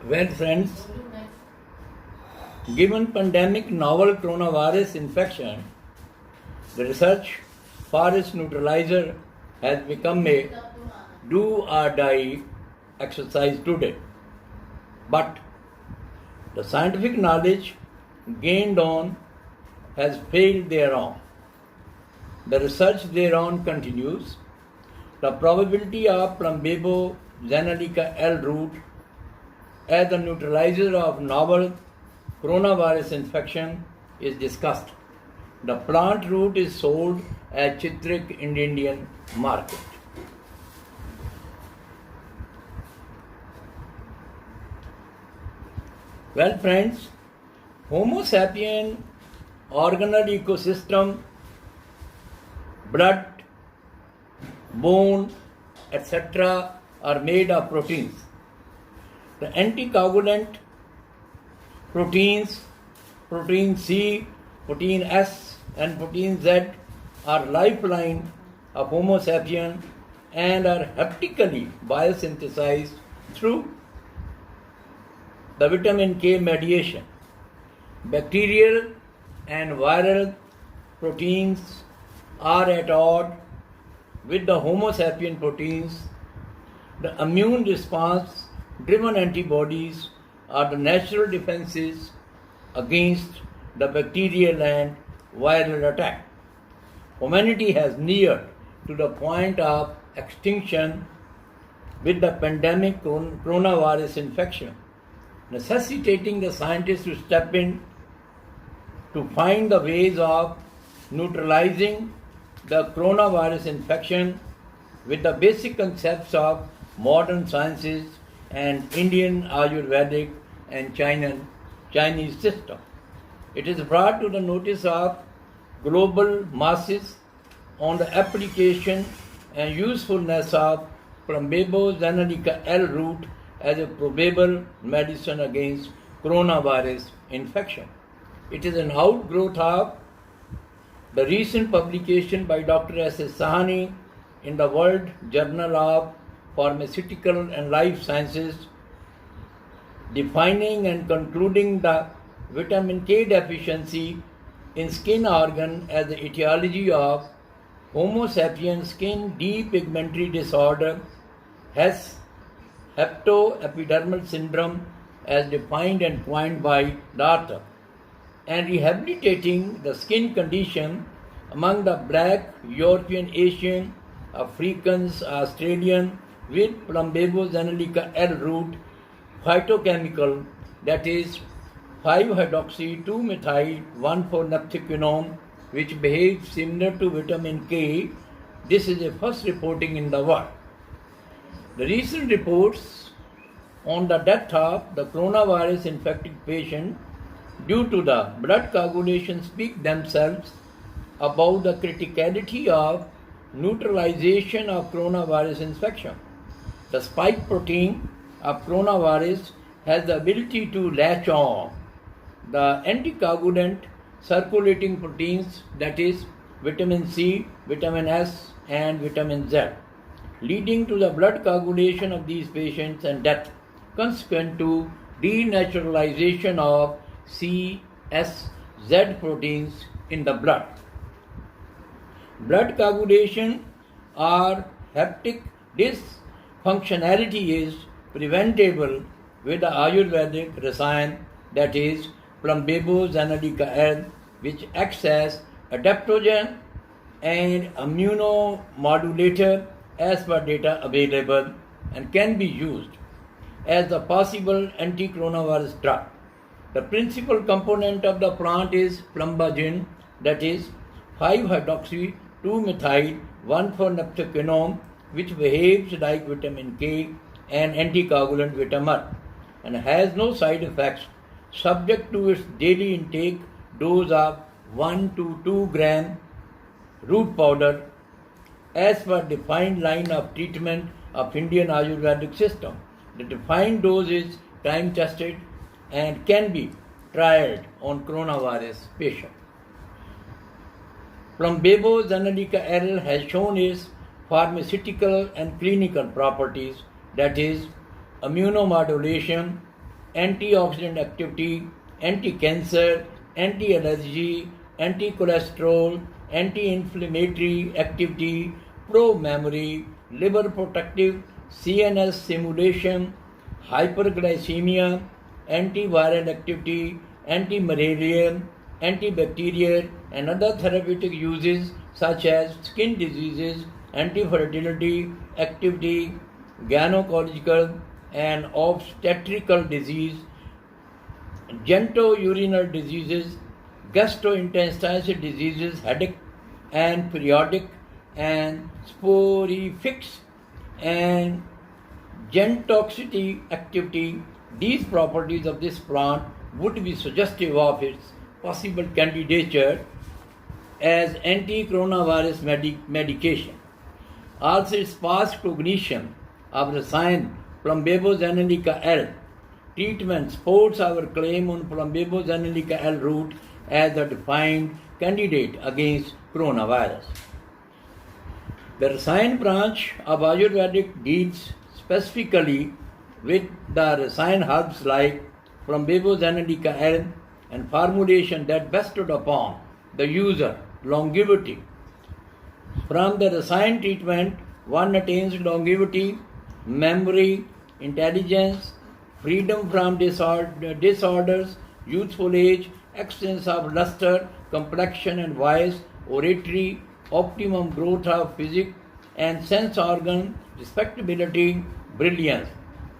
Well, friends, given pandemic novel coronavirus infection, the research for its neutralizer has become a do or die exercise today. But the scientific knowledge gained on has failed thereon. The research thereon continues. The probability of Plumbebo Zenalica L root as the neutralizer of novel coronavirus infection is discussed. The plant root is sold at Chitrik in Indian market. Well, friends, Homo sapien organelle ecosystem, blood, bone, etc. are made of proteins. The anticoagulant proteins, protein C, protein S, and protein Z are lifeline of Homo sapien and are haptically biosynthesized through the vitamin K mediation. Bacterial and viral proteins are at odds with the Homo sapien proteins. The immune response driven antibodies are the natural defenses against the bacterial and viral attack. Humanity has neared to the point of extinction with the pandemic coronavirus infection, necessitating the scientists to step in to find the ways of neutralizing the coronavirus infection with the basic concepts of modern sciences and Indian Ayurvedic and Chinese system. It is brought to the notice of global masses on the application and usefulness of Plumbebo Zenalica L root as a probable medicine against coronavirus infection. It is an outgrowth of the recent publication by Dr. S.S. Sahani in the World Journal of Pharmaceutical and Life Sciences, defining and concluding the vitamin K deficiency in skin organ as the etiology of Homo sapien skin depigmentary disorder, has hepatoepidermal syndrome as defined and coined by the author, and rehabilitating the skin condition among the black, European, Asian, Africans, Australian with Plumbebo Zenalica L root phytochemical, that is 5-hydroxy-2-methyl-1,4-naphthoquinone, which behaves similar to vitamin K. This is a first reporting in the world. The recent reports on the death of the coronavirus infected patient due to the blood coagulation speak themselves about the criticality of neutralization of coronavirus infection. The spike protein of coronavirus has the ability to latch on the anticoagulant circulating proteins, that is vitamin C, vitamin S, and vitamin Z, leading to the blood coagulation of these patients and death consequent to denaturalization of C, S, Z proteins in the blood. Blood coagulation or hepatic dysfunctionality is preventable with the Ayurvedic rasayan, that is Plumbebo Zenalica L, which acts as adaptogen and immunomodulator as per data available and can be used as the possible anti-coronavirus drug. The principal component of the plant is plumbagin, that is 5-hydroxy-2-methyl-1,4-naphthoquinone, which behaves like vitamin K and anticoagulant vitamin and has no side effects, subject to its daily intake dose of 1 to 2 gram root powder as per defined line of treatment of Indian Ayurvedic system. The defined dose is time tested and can be trialed on coronavirus patient. Plumbebo Zenalica L has shown its pharmaceutical and clinical properties, that is immunomodulation, antioxidant activity, anti-cancer, anti-allergy, anti-cholesterol, anti-inflammatory activity, pro-memory, liver protective, CNS stimulation, hyperglycemia, antiviral activity, anti-malarial, antibacterial, and other therapeutic uses such as skin diseases, anti-fertility, activity, gynecological and obstetrical disease, genitourinary diseases, gastrointestinal diseases, headache and periodic and sporifics and gentoxicity activity. These properties of this plant would be suggestive of its possible candidature as anti-coronavirus medication. Also, its past cognition of Rasayan Plumbebo Zanelica L treatment supports our claim on Plumbebo Zanelica L route as a defined candidate against coronavirus. The Rasayan branch of Ayurvedic deals specifically with the Rasayan herbs like Plumbebo Zanelica L and formulation that bestowed upon the user longevity. From the Rasayan treatment, one attains longevity, memory, intelligence, freedom from disorders, youthful age, excellence of luster, complexion and voice, oratory, optimum growth of physique and sense organ, respectability, brilliance.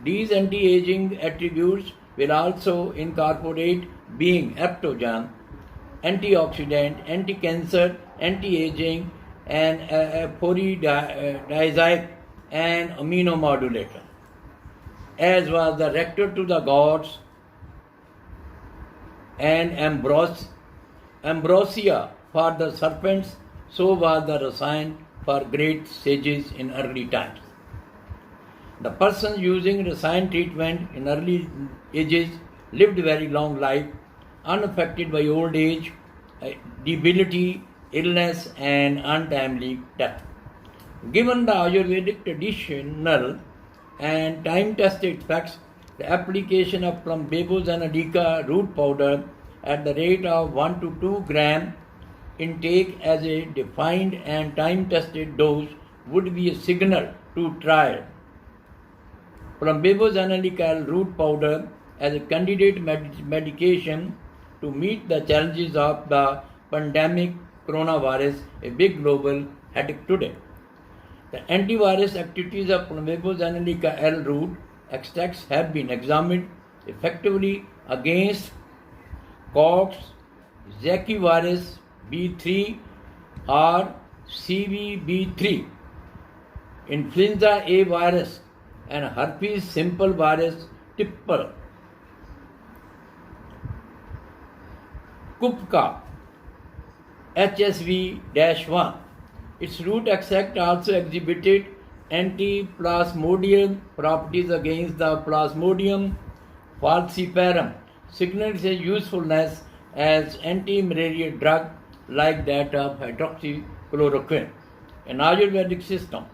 These anti-aging attributes will also incorporate being aptogen, antioxidant, anti-cancer, anti-aging, and aphrodisiac and immunomodulator. As was the rector to the gods and ambrosia for the serpents, so was the Rasayan for great sages in early times. The person using Rasayan treatment in early ages lived very long life, unaffected by old age, debility, illness, and untimely death. Given the Ayurvedic traditional and time-tested facts, the application of Plumbebo Zanelica root powder at the rate of 1 to 2 gram intake as a defined and time-tested dose would be a signal to trial. Plumbebo Zanelica root powder as a candidate medication to meet the challenges of the pandemic coronavirus, a big global headache today. The antivirus activities of Plumbebo Zanelica L root extracts have been examined effectively against COX, Zika virus B3 or CVB3, influenza A virus, and herpes simple virus tipper. Kupka HSV-1. Its root extract also exhibited anti-plasmodial properties against the Plasmodium falciparum, signaling its usefulness as anti-malaria drug like that of hydroxychloroquine. In Ayurvedic system,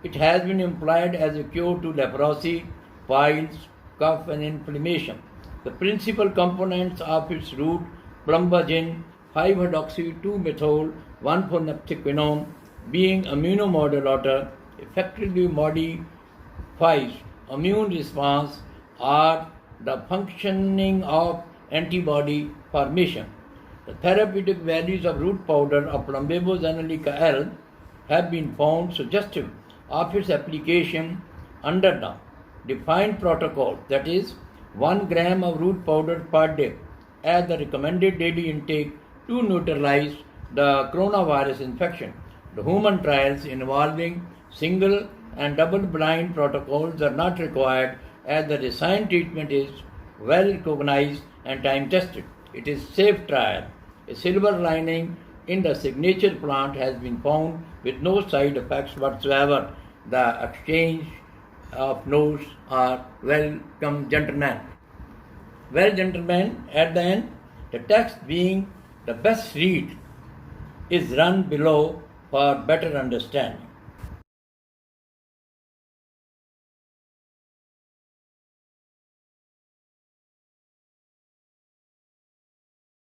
it has been employed as a cure to leprosy, piles, cough and inflammation. The principal components of its root, plumbagin, 5-hydroxy-2-methyl, 1,4-naphthoquinone, being immunomodulator, effectively modifies immune response or the functioning of antibody formation. The therapeutic values of root powder of Plumbebo Zanelica L have been found suggestive of its application under the defined protocol, that is 1 gram of root powder per day as the recommended daily intake to neutralize the coronavirus infection. The human trials involving single and double-blind protocols are not required as the Rasayan treatment is well recognized and time-tested. It is safe trial. A silver lining in the signature plant has been found with no side effects whatsoever. The exchange of notes are welcome, gentlemen. Well, gentlemen, at the end, the text being the best read is run below for better understanding.